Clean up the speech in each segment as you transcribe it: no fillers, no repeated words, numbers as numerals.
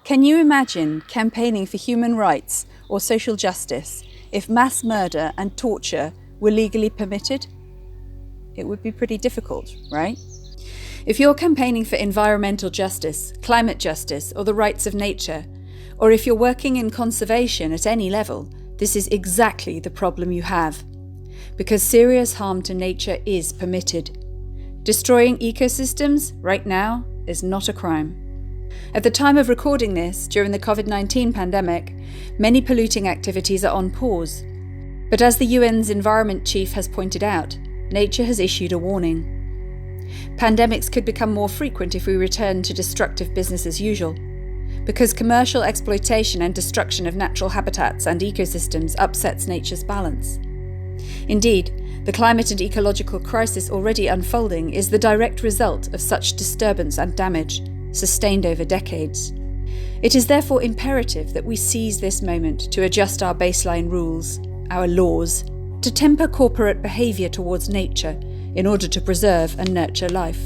Can you imagine campaigning for human rights or social justice if mass murder and torture were legally permitted? It would be pretty difficult, right? If you're campaigning for environmental justice, climate justice, or the rights of nature, or if you're working in conservation at any level, this is exactly the problem you have. Because serious harm to nature is permitted. Destroying ecosystems right now is not a crime. At the time of recording this, during the COVID-19 pandemic, many polluting activities are on pause. But as the UN's Environment Chief has pointed out, nature has issued a warning. Pandemics could become more frequent if we return to destructive business as usual, because commercial exploitation and destruction of natural habitats and ecosystems upsets nature's balance. Indeed, the climate and ecological crisis already unfolding is the direct result of such disturbance and damage, sustained over decades. It is therefore imperative that we seize this moment to adjust our baseline rules, our laws, to temper corporate behaviour towards nature in order to preserve and nurture life.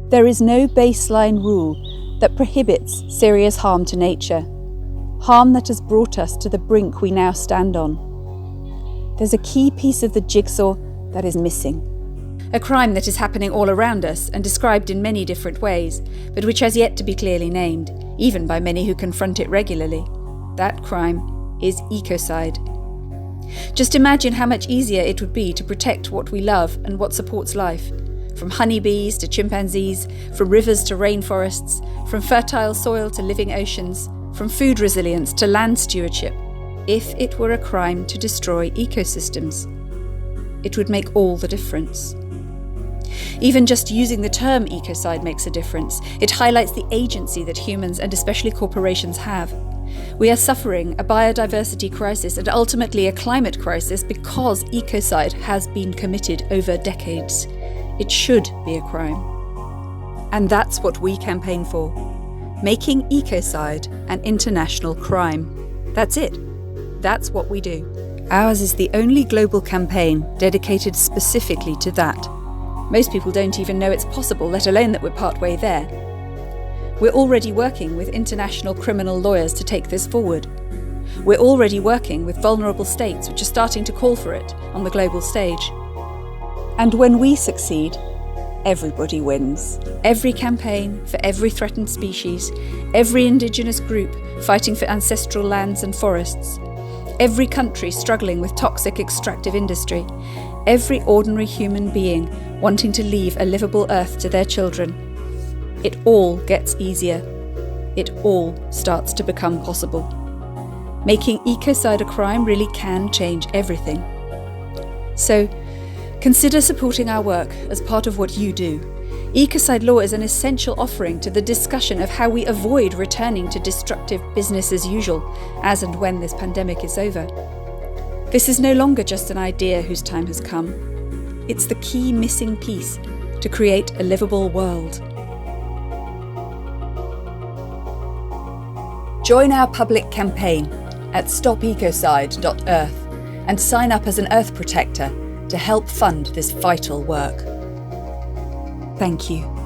There is no baseline rule that prohibits serious harm to nature, harm that has brought us to the brink we now stand on. There's a key piece of the jigsaw that is missing. A crime that is happening all around us and described in many different ways, but which has yet to be clearly named, even by many who confront it regularly. That crime is ecocide. Just imagine how much easier it would be to protect what we love and what supports life, from honeybees to chimpanzees, from rivers to rainforests, from fertile soil to living oceans, from food resilience to land stewardship, if it were a crime to destroy ecosystems. It would make all the difference. Even just using the term ecocide makes a difference. It highlights the agency that humans and especially corporations have. We are suffering a biodiversity crisis and ultimately a climate crisis because ecocide has been committed over decades. It should be a crime. And that's what we campaign for. Making ecocide an international crime. That's it. That's what we do. Ours is the only global campaign dedicated specifically to that. Most people don't even know it's possible, let alone that we're partway there. We're already working with international criminal lawyers to take this forward. We're already working with vulnerable states which are starting to call for it on the global stage. And when we succeed, everybody wins. Every campaign for every threatened species, every indigenous group fighting for ancestral lands and forests, every country struggling with toxic extractive industry, every ordinary human being wanting to leave a livable earth to their children. It all gets easier. It all starts to become possible. Making ecocide a crime really can change everything. So, consider supporting our work as part of what you do. Ecocide law is an essential offering to the discussion of how we avoid returning to destructive business as usual, as and when this pandemic is over. This is no longer just an idea whose time has come. It's the key missing piece to create a livable world. Join our public campaign at stopecocide.earth and sign up as an Earth Protector to help fund this vital work. Thank you.